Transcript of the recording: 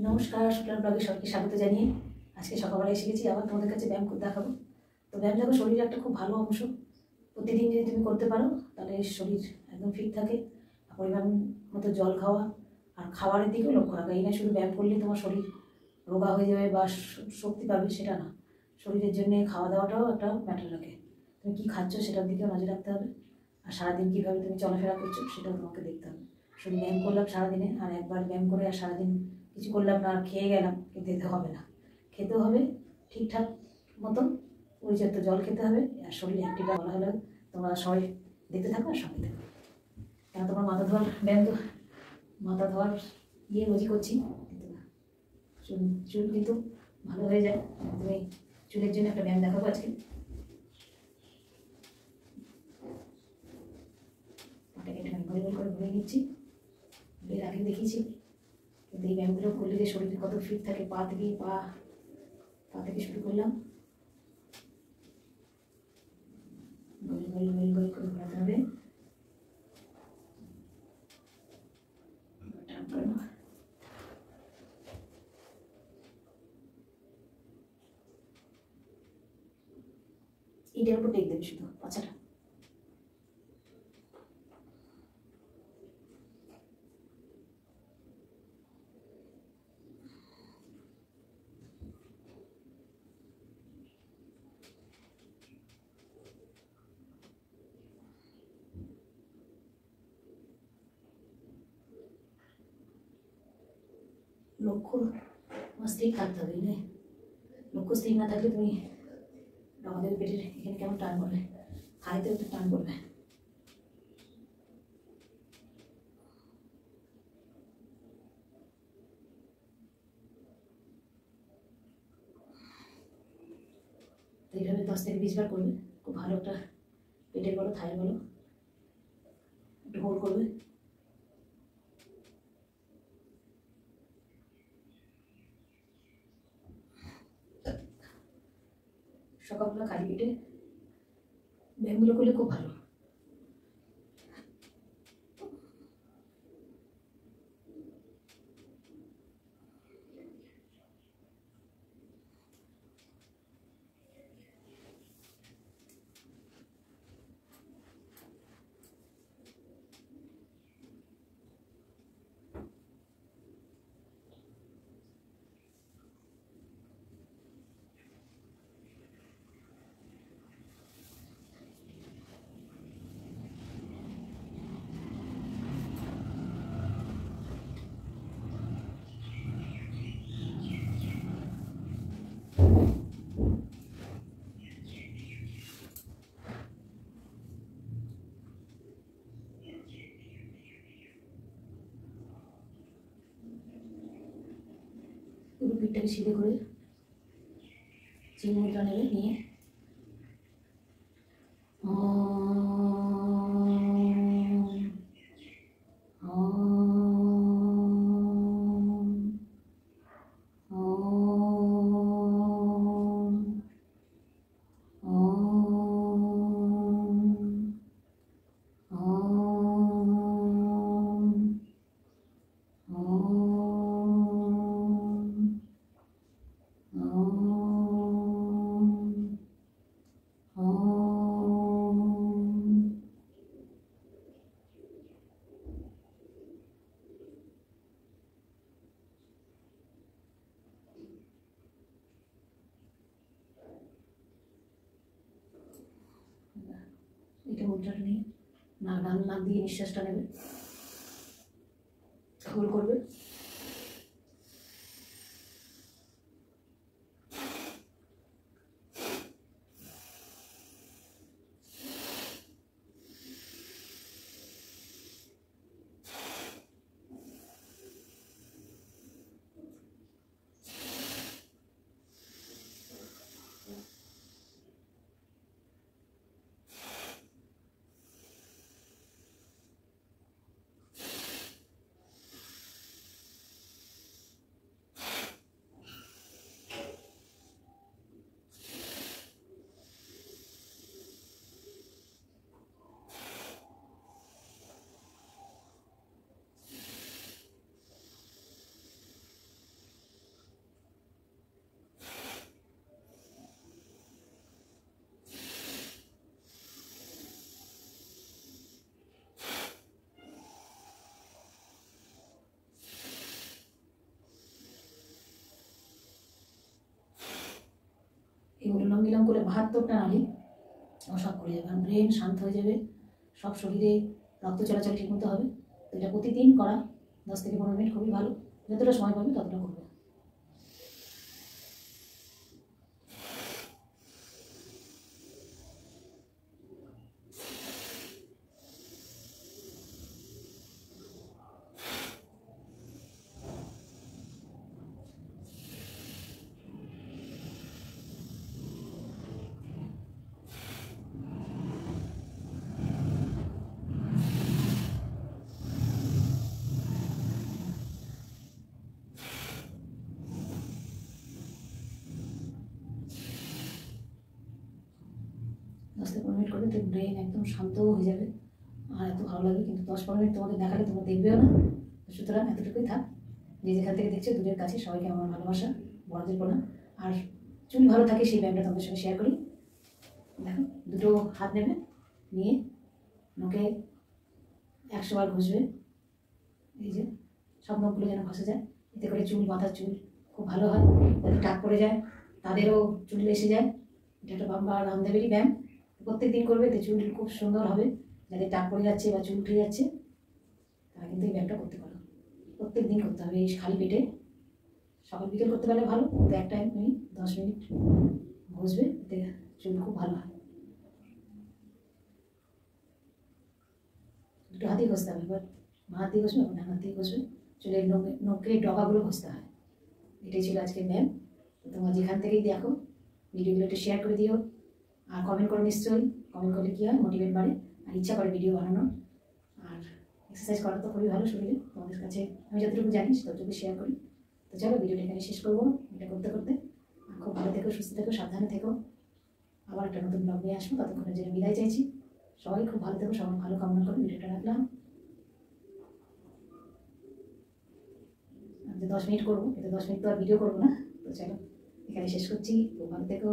নমস্কার, শুক্লার ব্লগে সবাইকে স্বাগত জানিয়ে আজকে সকালবেলা এসে গেছি আবার তোমাদের কাছে ব্যায়াম দেখাবো। তো ব্যায়াম দেখো শরীরের একটা খুব ভালো অংশ। প্রতিদিন যদি তুমি করতে পারো তাহলে শরীর একদম ফিট থাকে। পরিমাণ মতো জল খাওয়া আর খাবারের দিকেও লক্ষ্য রাখা। এই না শুধু ব্যায়াম করলে তোমার শরীর রোগা হয়ে যাবে বা শক্তি পাবে, সেটা না। শরীরের জন্য খাওয়া দাওয়াটাও একটা ম্যাটার রাখে। তুমি কী খাচ্ছ সেটার দিকেও নজর রাখতে হবে। আর সারাদিন কীভাবে তুমি চলাফেরা করছো সেটাও তোমাকে দেখতে হবে। শুধু ব্যায়াম করলাম সারাদিনে আর একবার ব্যায়াম করে আর সারাদিন কিছু করলাম না আর খেয়ে গেলাম, কিন্তু এতে হবে না। খেতে হবে ঠিকঠাক মতো, পর্যাপ্ত জল খেতে হবে আর শরীরে অ্যাক্টিভ বলা হলে তোমরা সবাই দেখতে থাকো আর সঙ্গে থাকো। কেন তোমার মাথা ধোয়ার ব্যায়াম তো মাথা ধোয়ার রোজই করছি, কিন্তু চুল কিন্তু ভালো হয়ে যায়। তুমি চুলের জন্য একটা ব্যায়াম দেখাবো আজকে। পাটাকে একটু ঘুরে ঘুরে করে ঘুরে নিচ্ছি, এর আগে দেখিয়েছি। কিন্তু এই ব্যায়ামগুলো করলে যে শরীরে কত ফিট থাকে, পা থেকে শুরু করলাম, গোল গোল গোল গোল করে ঘোরাতে হবে। এটার উপর টেক দেবে শুধু পাছাটা। লক্ষ্য স্থির থাকতে হবে। লক্ষ্য স্থির না থাকলে তুমি আমাদের পেটের এখানে কেমন টান করবে, হাইতেও একটু টান করবে। এইভাবে 10 থেকে 20 বার করবে। খুব ভালো একটা পেটের বলো থাইয়ের বলো একটু হোল্ড করবে। সকালবেলা খালি পেটে ব্যায়ামগুলো করলে খুব ভালো। পুরো পিঠটাকে সিধে করে চিন মুদ্রা নেবে, নিয়ে এটা মুদ্রাটা নিয়ে নাক দিয়ে নিঃশ্বাসটা নেবে, হোল্ড করবে। করে 72টা নাড়ি সব করে যাবে, আর ব্রেন শান্ত হয়ে যাবে, সব শরীরে রক্ত চলাচল ঠিকমতো হবে। তো এটা প্রতিদিন করা 10 থেকে 15 মিনিট খুবই ভালো, যতটা সময় পাবে ততটা করবে। দশ থেকে 15 মিনিট করলে তো ব্রেন একদম শান্ত হয়ে যাবে, আর এত ভালো লাগে। কিন্তু 10-15 মিনিট তোমাদের দেখালে তোমরা দেখবেও না। সুতরাং এতটুকুই থাক। যে যেখান থেকে দেখছো দূরের কাছে সবাইকে আমার ভালোবাসা, বড়দের প্রণাম। আর চুল ভালো থাকে সেই ব্যায়ামটা তোমাদের সঙ্গে শেয়ার করি। দেখো, দুটো হাত নেবে, নিয়ে নখে 100 বার ঘষবে। এই যে সব নখগুলো যেন ঘষে যায়, এতে করে চুল, মাথার চুল খুব ভালো হয়। যাদের টাক পড়ে যায় তাদেরও চুল এসে যায়। এটা একটা বাবা রামদেবেরই ব্যায়াম, প্রত্যেক দিন করবে, এতে চুল খুব সুন্দর হবে। যাদের টাক পড়ে যাচ্ছে বা চুল উঠে যাচ্ছে তারা কিন্তু এই ব্যায়ামটা করতে পারো। প্রত্যেক দিন করতে হবে, এই খালি পেটে। সকাল বিকেল করতে পারলে ভালো, কিন্তু এক টাইম তুমি 10 মিনিট ঘষবে, এতে চুল খুব ভালো হয়। দুটো হাতেই ঘষতে হবে, এবার হাত দিয়ে ঘষবে, ডান হাত দিয়ে ঘষবে। চুলের নখের ডগাগুলো ঘষতে হয়। এটাই ছিল আজকের ব্যায়াম। তো তোমরা যেখান থেকেই দেখো ভিডিওগুলো একটু শেয়ার করে দিও, আর কমেন্ট করো নিশ্চয়ই। কমেন্ট করলে কী হয়, মোটিভেট বাড়ে, আর ইচ্ছা করে ভিডিও বানানো। আর এক্সারসাইজ করা তো খুবই ভালো শরীরে, তোমাদের কাছে আমি যতটুকু জানি ততটুকু শেয়ার করি। তো চলো ভিডিওটা এখানে শেষ করবো। এটা করতে করতে খুব ভালো থেকো, সুস্থ থেকো, সাবধানে থেকো। আবার একটা নতুন ব্লগ নিয়ে আসবো, ততক্ষণের জন্য বিদায় চাইছি। সবাই খুব ভালো থেকো, সবার ভালো কামনা করে ভিডিওটা রাখলাম। যে 10 মিনিট করবো, এটা 10 মিনিট তো আর ভিডিও করবো না। তো চলো এখানে শেষ করছি, খুব ভালো থেকো।